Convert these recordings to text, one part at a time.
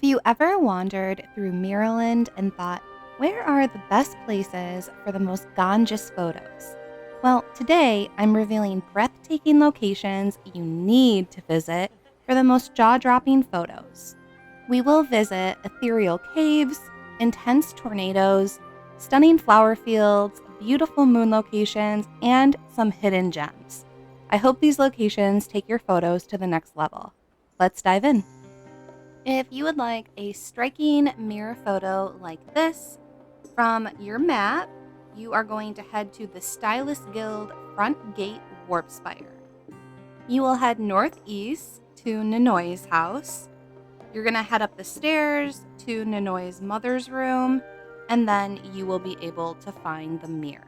Have you ever wandered through Miraland and thought, where are the best places for the most gorgeous photos? Well, today I'm revealing breathtaking locations you need to visit for the most jaw-dropping photos. We will visit ethereal caves, intense tornadoes, stunning flower fields, beautiful moon locations, and some hidden gems. I hope these locations take your photos to the next level. Let's dive in. If you would like a striking mirror photo like this from your map, you are going to head to the Stylist Guild Front Gate Warp Spire. You will head northeast to Nanoi's house. You're going to head up the stairs to Nanoi's mother's room, and then you will be able to find the mirror.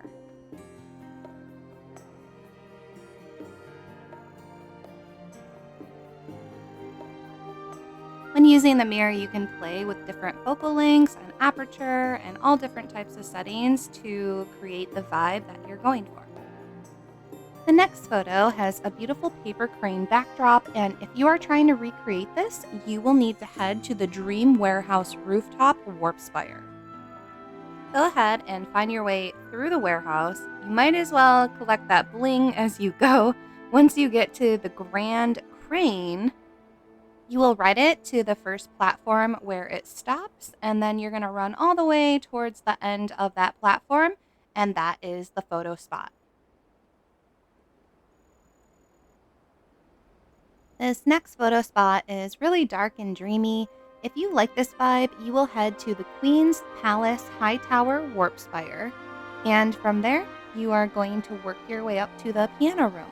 When using the mirror, you can play with different focal lengths and aperture and all different types of settings to create the vibe that you're going for. The next photo has a beautiful paper crane backdrop, and if you are trying to recreate this, you will need to head to the Dream Warehouse Rooftop Warp Spire. Go ahead and find your way through the warehouse. You might as well collect that bling as you go. Once you get to the Grand Crane, you will ride it to the first platform where it stops, and then you're going to run all the way towards the end of that platform, and that is the photo spot. This next photo spot is really dark and dreamy. If you like this vibe, you will head to the Queen's Palace High Tower Warp Spire, and from there, you are going to work your way up to the piano room.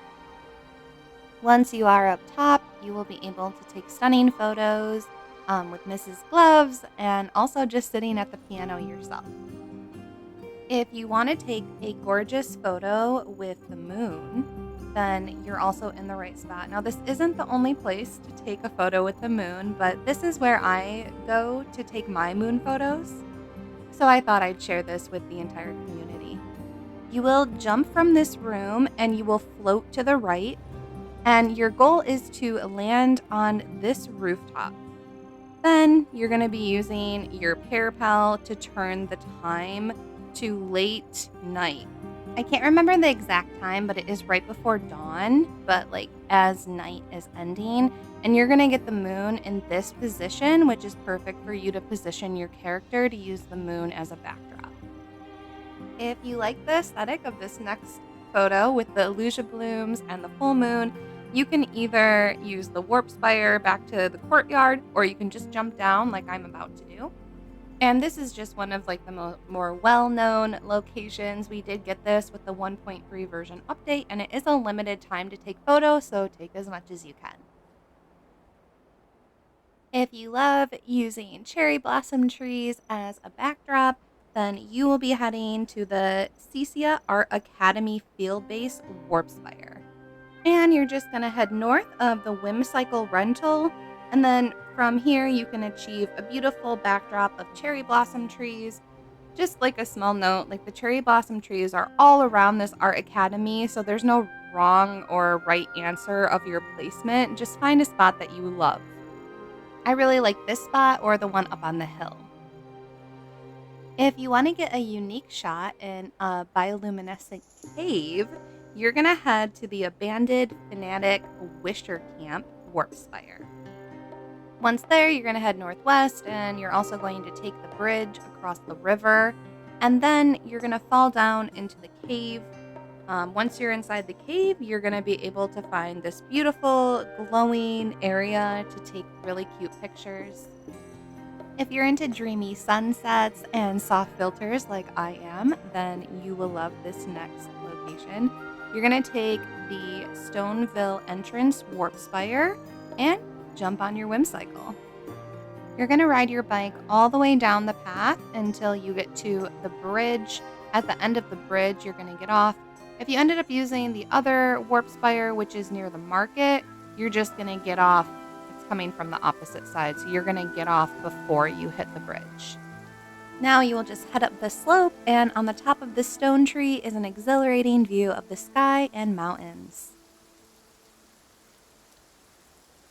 Once you are up top, you will be able to take stunning photos with Mrs. Gloves and also just sitting at the piano yourself. If you want to take a gorgeous photo with the moon, then you're also in the right spot. Now, this isn't the only place to take a photo with the moon, but this is where I go to take my moon photos. So I thought I'd share this with the entire community. You will jump from this room and you will float to the right. And your goal is to land on this rooftop. Then you're going to be using your parapel to turn the time to late night. I can't remember the exact time, but it is right before dawn, but like as night is ending. And you're going to get the moon in this position, which is perfect for you to position your character to use the moon as a backdrop. If you like the aesthetic of this next photo with the illusion blooms and the full moon, you can either use the warp spire back to the courtyard, or you can just jump down like I'm about to do. And this is just one of like the more well-known locations. We did get this with the 1.3 version update, and it is a limited time to take photos, so take as much as you can. If you love using cherry blossom trees as a backdrop, then you will be heading to the Cecia Art Academy Field Base Warp Spire. And you're just going to head north of the Whimsical Rental, and then from here you can achieve a beautiful backdrop of cherry blossom trees. Just like a small note, like the cherry blossom trees are all around this art academy, so there's no wrong or right answer of your placement. Just find a spot that you love. I really like this spot or the one up on the hill. If you want to get a unique shot in a bioluminescent cave, you're going to head to the abandoned Fanatic Wisher Camp Warp Spire. Once there, you're going to head northwest, and you're also going to take the bridge across the river, and then you're going to fall down into the cave. Once you're inside the cave, you're going to be able to find this beautiful glowing area to take really cute pictures. If you're into dreamy sunsets and soft filters like I am, then you will love this next location. You're going to take the Stoneville entrance warp spire and jump on your whimsicle. You're going to ride your bike all the way down the path until you get to the bridge. At the end of the bridge, you're going to get off. If you ended up using the other warp spire, which is near the market, you're just going to get off. It's coming from the opposite side, so you're going to get off before you hit the bridge. Now you will just head up the slope, and on the top of this stone tree is an exhilarating view of the sky and mountains.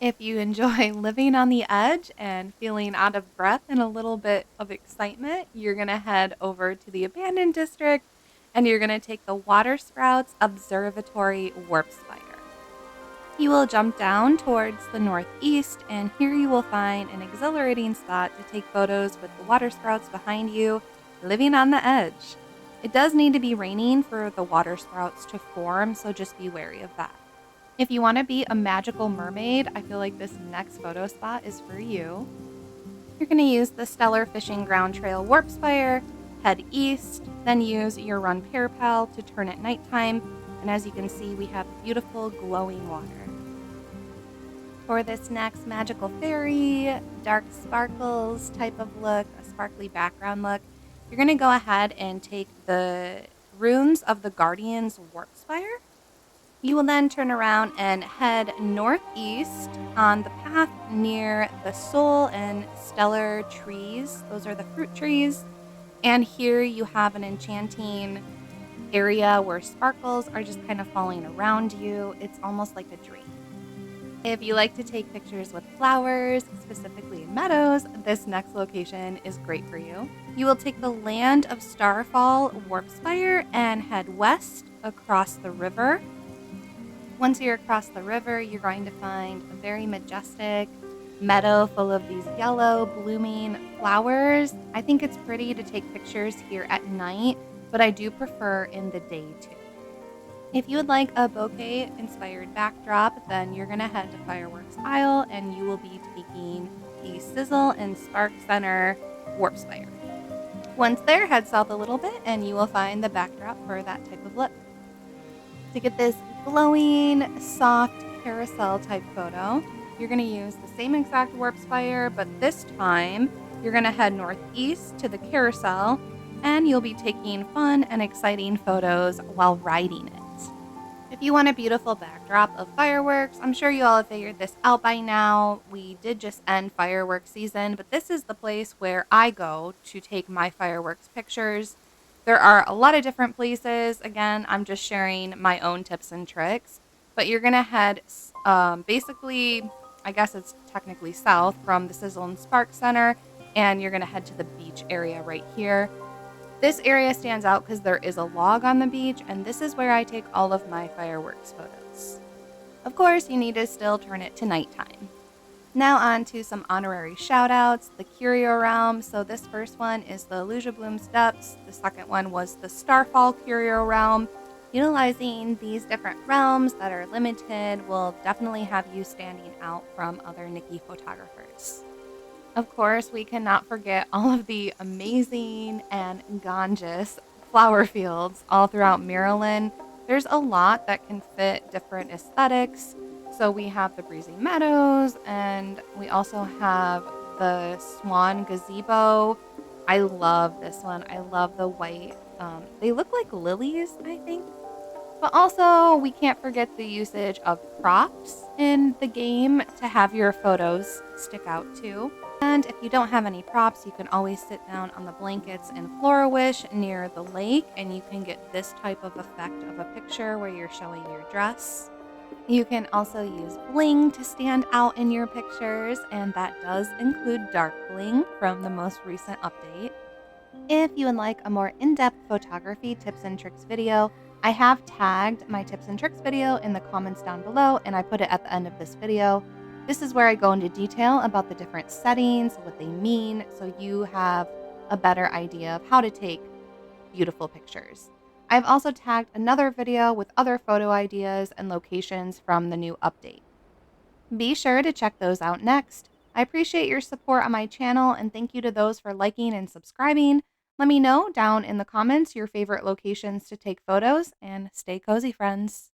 If you enjoy living on the edge and feeling out of breath and a little bit of excitement, you're going to head over to the abandoned district and you're going to take the Water Sprouts Observatory Warp Spire. You will jump down towards the northeast, and here you will find an exhilarating spot to take photos with the water sprouts behind you, living on the edge. It does need to be raining for the water sprouts to form, so just be wary of that. If you want to be a magical mermaid, I feel like this next photo spot is for you. You're going to use the Stellar Fishing Ground Trail Warp Spire, head east, then use your Run Parapal to turn at nighttime, and as you can see, we have beautiful glowing water. For this next magical fairy, dark sparkles type of look, a sparkly background look, you're going to go ahead and take the runes of the Guardian's Warp Spire. You will then turn around and head northeast on the path near the Soul and Stellar trees. Those are the fruit trees. And here you have an enchanting area where sparkles are just kind of falling around you. It's almost like a dream. If you like to take pictures with flowers, specifically Meadows, this next location is great for you. You will take the Land of Starfall Warp Spire and head west across the river. Once you're across the river, you're going to find a very majestic meadow full of these yellow blooming flowers. I think it's pretty to take pictures here at night, but I do prefer in the day too. If you would like a bouquet-inspired backdrop, then you're going to head to Fireworks Isle and you will be taking the Sizzle and Spark Center Warp Spire. Once there, head south a little bit and you will find the backdrop for that type of look. To get this glowing, soft carousel type photo, you're going to use the same exact Warp Spire, but this time you're going to head northeast to the carousel and you'll be taking fun and exciting photos while riding it. If you want a beautiful backdrop of fireworks, I'm sure you all have figured this out by now. We did just end fireworks season, but this is the place where I go to take my fireworks pictures. There are a lot of different places. Again, I'm just sharing my own tips and tricks, but you're going to head basically, I guess it's technically south from the Sizzle and Spark Center, and you're going to head to the beach area right here. This area stands out because there is a log on the beach, and this is where I take all of my fireworks photos. Of course, you need to still turn it to nighttime. Now on to some honorary shoutouts, the Curio Realms. So this first one is the Illusia Bloom Steps. The second one was the Starfall Curio Realm. Utilizing these different realms that are limited will definitely have you standing out from other Nikki photographers. Of course, we cannot forget all of the amazing and gorgeous flower fields all throughout Miraland. There's a lot that can fit different aesthetics. So we have the Breezy Meadows, and we also have the Swan Gazebo. I love this one. I love the white. They look like lilies, I think. But also, we can't forget the usage of props in the game to have your photos stick out too. And if you don't have any props, you can always sit down on the blankets in Florawish near the lake, and you can get this type of effect of a picture where you're showing your dress. You can also use bling to stand out in your pictures, and that does include dark bling from the most recent update. If you would like a more in-depth photography tips and tricks video, I have tagged my tips and tricks video in the comments down below, and I put it at the end of this video. This is where I go into detail about the different settings, what they mean, so you have a better idea of how to take beautiful pictures. I've also tagged another video with other photo ideas and locations from the new update. Be sure to check those out next. I appreciate your support on my channel, and thank you to those for liking and subscribing. Let me know down in the comments your favorite locations to take photos, and stay cozy, friends.